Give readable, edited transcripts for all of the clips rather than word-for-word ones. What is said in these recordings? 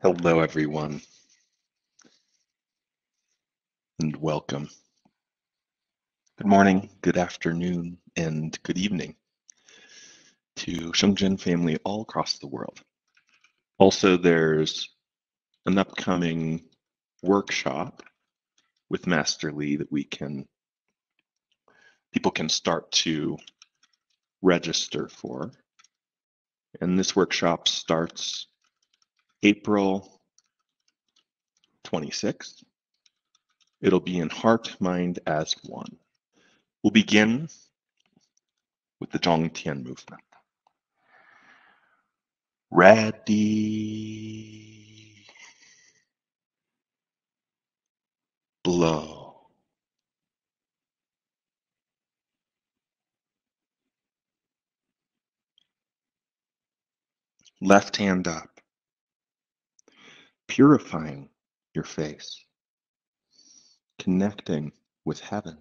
Hello, everyone, and welcome. Good morning, good afternoon, and good evening to Shengzhen family all across the world. Also, there's an upcoming workshop with Master Lee that people can start to register for. And this workshop starts April 26th. It'll be in Heart, Mind as One. We'll begin with the Zhongtian movement. Ready, blow. Left hand up, purifying your face, connecting with heaven.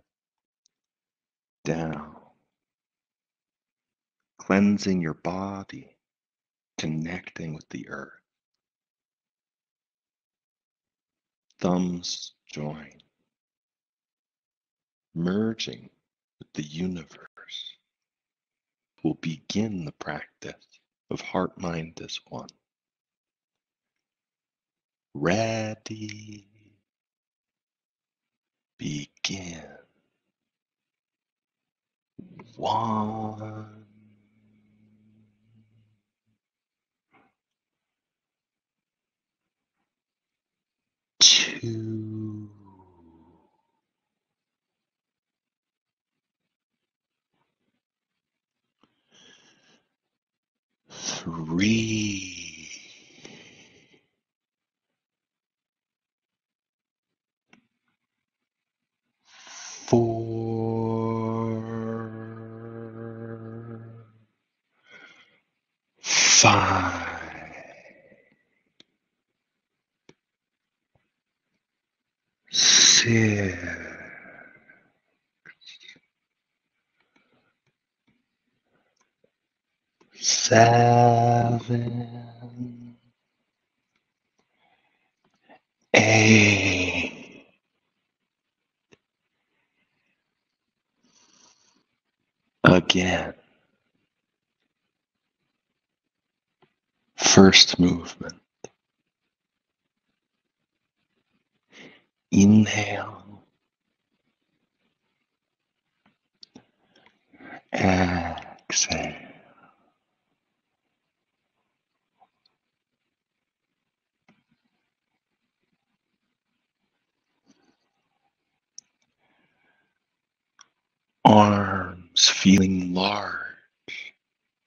Down, cleansing your body, connecting with the earth. Thumbs join, merging with the universe. We'll begin the practice of heart mind as one. Ready, begin. 1, 2, 3, 4, 5, 6, 7, 8. Again. First movement. Inhale. Exhale. Arms feeling large,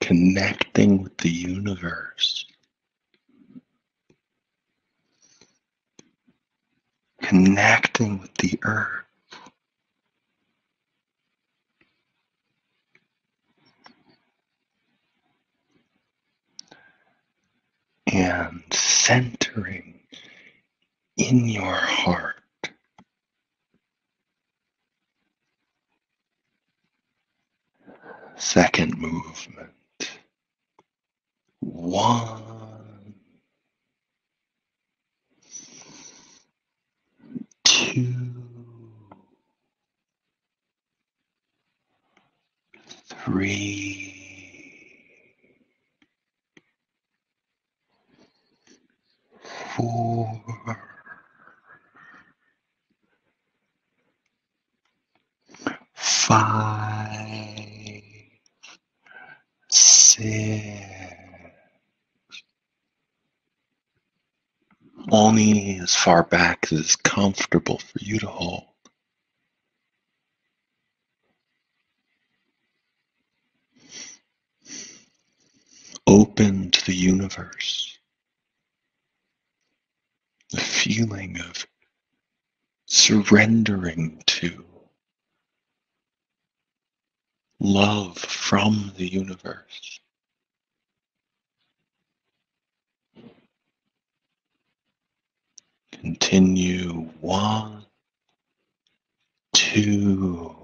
connecting with the universe. Connecting with the earth. And centering in your heart. Second movement. 1, 2, 3, 4, 5, 6. Only as far back as is comfortable for you to hold. Open to the universe. The feeling of surrendering to love from the universe. Continue. 1, 2.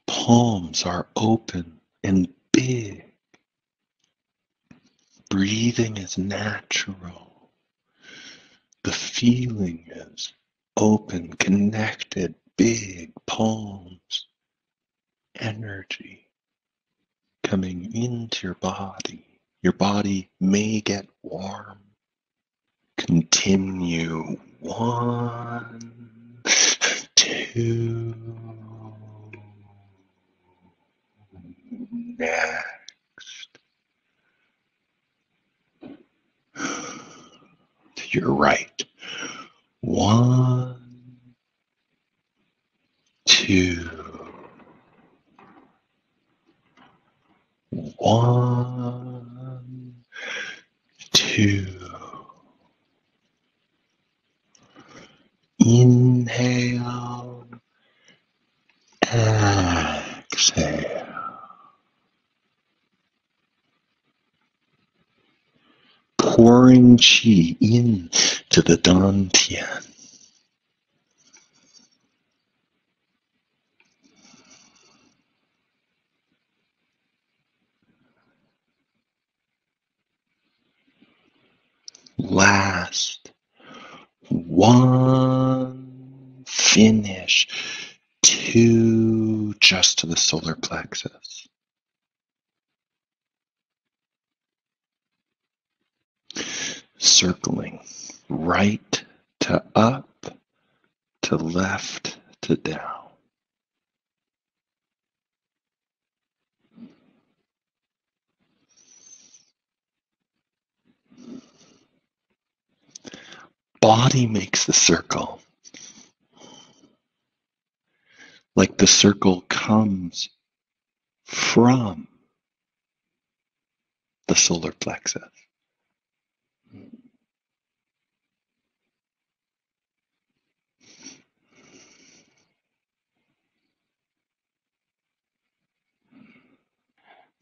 Palms are open and big. breathing is natural. The feeling is open, connected, big palms, energy coming into your body. Your body may get warm. Continue. 1, 2. Next. To your right. 1, 2. 1, 2. Inhale. Exhale. Pouring chi in to the dantian. Last. 1. Finish. 2. Just to the solar plexus. Circling. Right to up, to left to down. Body makes the circle. Like the circle comes from the solar plexus.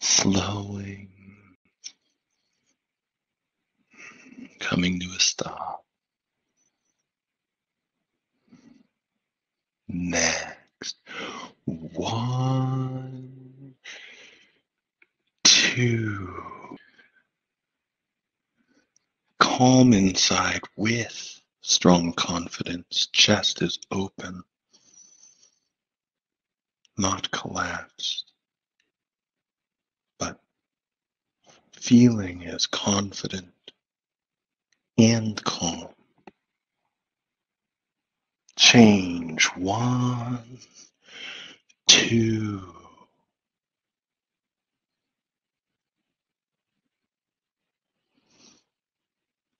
Slowing, coming to a stop. Next. 1, 2. Calm inside with strong confidence. Chest is open, not collapsed, but feeling is confident and calm. Change. 1, 2.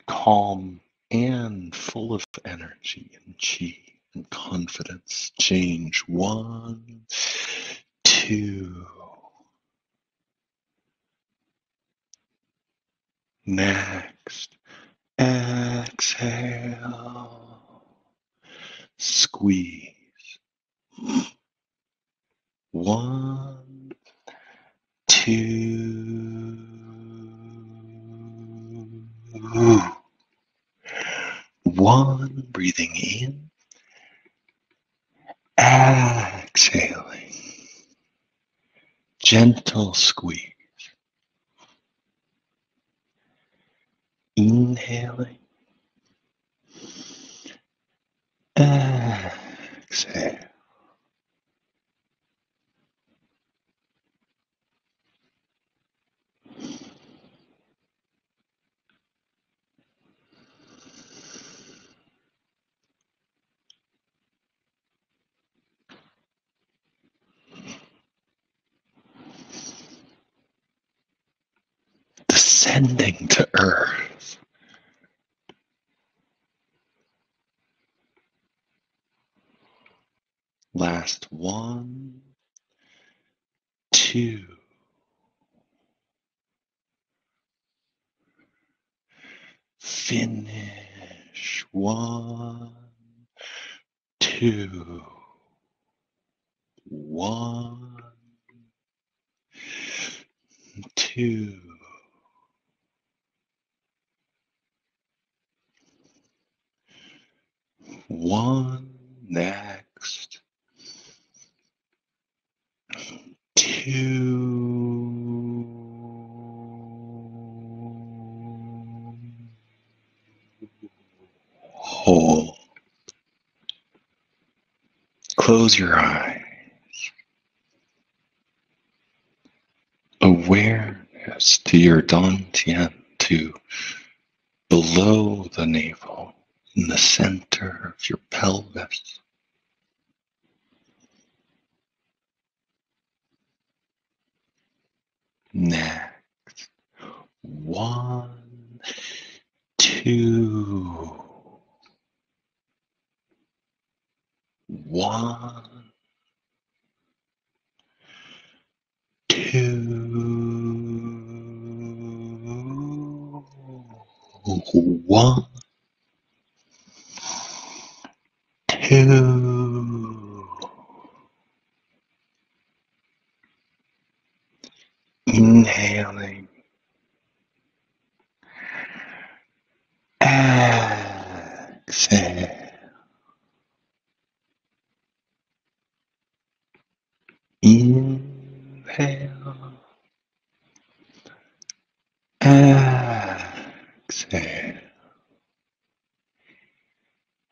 Calm and full of energy and chi and confidence. Change. 1, 2. Next. Exhale. Squeeze. 1, 2. 1. Breathing in. Exhaling. Gentle squeeze. Inhaling. Exhale. Descending to earth. Last 1, 2. Finish. 1, 2. 1, 2. 1. Next. 2. Hold. Close your eyes. Awareness to your dantian, to below the navel, in the center of your pelvis. Next, 1, 2, 1, 2, 1, 2. Inhaling, exhale, inhale, exhale.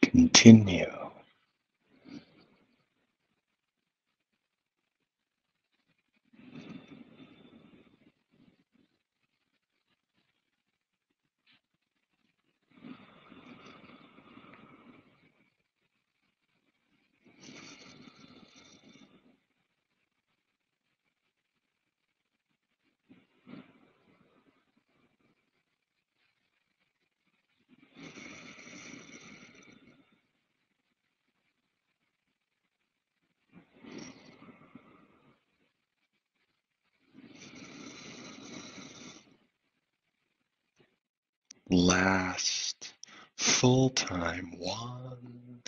Continue. Last full time. 1,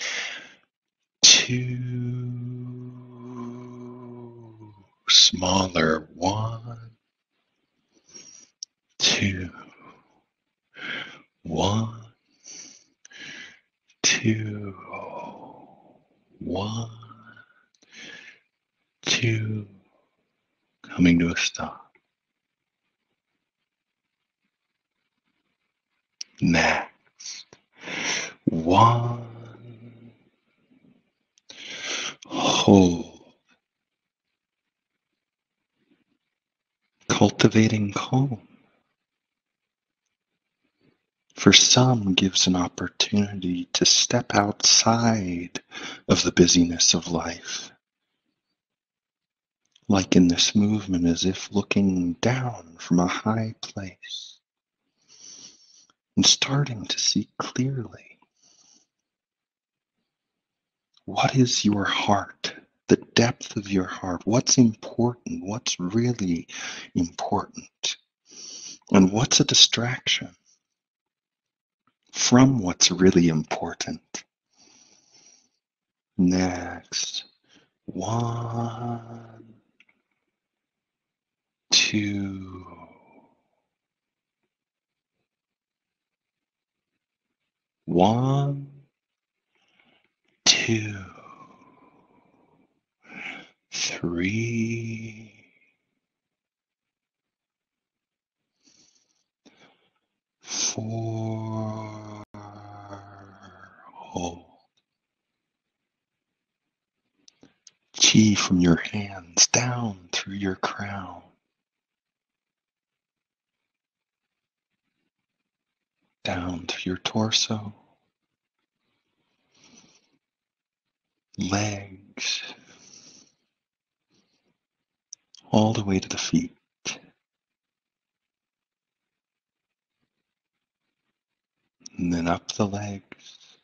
2. Smaller. 1, 2. 1, 2. 1, 2. Coming to a stop. Next. 1. Hold. Cultivating calm. For some, gives an opportunity to step outside of the busyness of life. Like in this movement, as if looking down from a high place and starting to see clearly. What is your heart? The depth of your heart. What's important? What's really important? And what's a distraction from what's really important? Next. 1, 2. 1, 2, 3, 4. Hold. Chi from your hands down through your crown, down to your torso, legs, all the way to the feet. And then up the legs,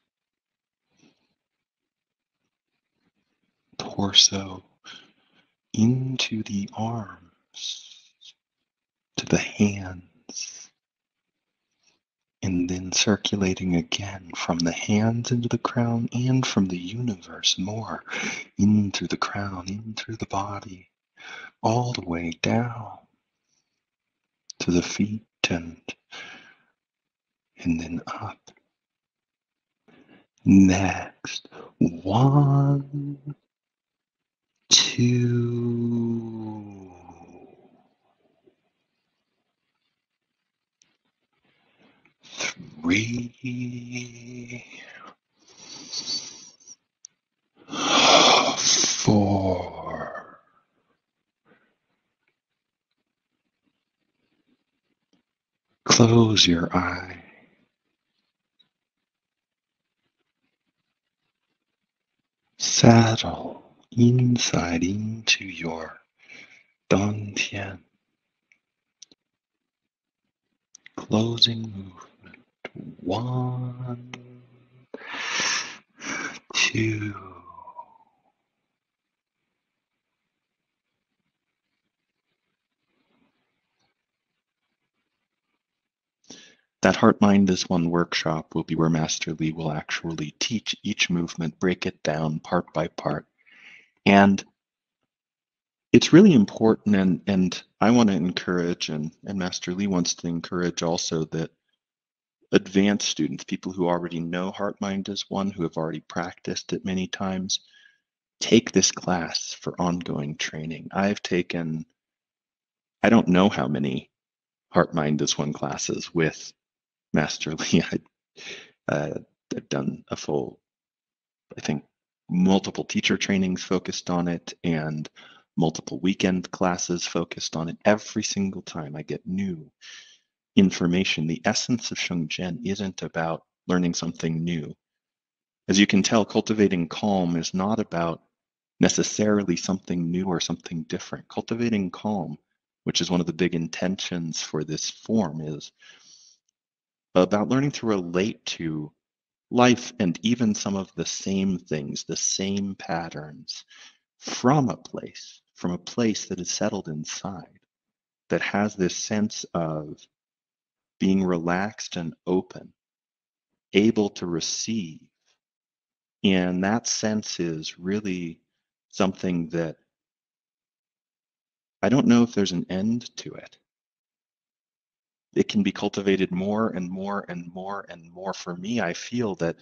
torso, into the arms, to the hands, and then circulating again from the hands into the crown and from the universe more, in through the crown, in through the body, all the way down to the feet and then up. Next, 1, 2, 3, 4. Close your eye. Settle inside into your dantian. Closing movement. 1, 2. That Heart Mind is One workshop will be where Master Lee will actually teach each movement, break it down part by part. And it's really important, and I want to encourage, and Master Lee wants to encourage also, that advanced students, people who already know Heart Mind is One, who have already practiced it many times, take this class for ongoing training. I've taken, I don't know how many Heart Mind is One classes with Master Lee. I've done a full, I think, multiple teacher trainings focused on it and multiple weekend classes focused on it. Every single time I get new information. The essence of Shengzhen isn't about learning something new. As you can tell, cultivating calm is not about necessarily something new or something different. Cultivating calm, which is one of the big intentions for this form, is about learning to relate to life and even some of the same things, the same patterns, from a place that is settled inside, that has this sense of being relaxed and open, able to receive. And that sense is really something that I don't know if there's an end to it. It can be cultivated more and more and more and more. For me, I feel that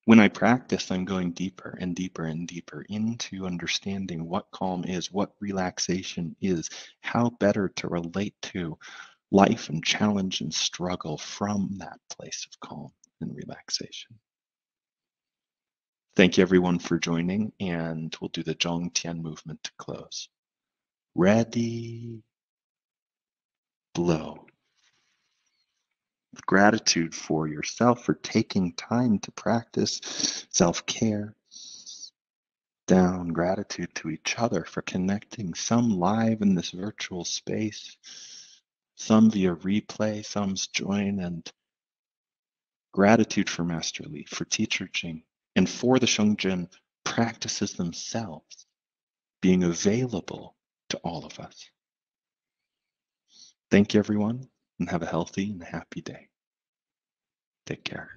when I practice, I'm going deeper and deeper and deeper into understanding what calm is, what relaxation is, how better to relate to life and challenge and struggle from that place of calm and relaxation. Thank you everyone for joining, and we'll do the Zhongtian movement to close. Ready, blow. With gratitude for yourself for taking time to practice self-care. Down, gratitude to each other for connecting, some live in this virtual space, some via replay, some's join, and gratitude for Master Li, for Teacher Jing, and for the Shengzhen practices themselves being available to all of us. Thank you, everyone, and have a healthy and happy day. Take care.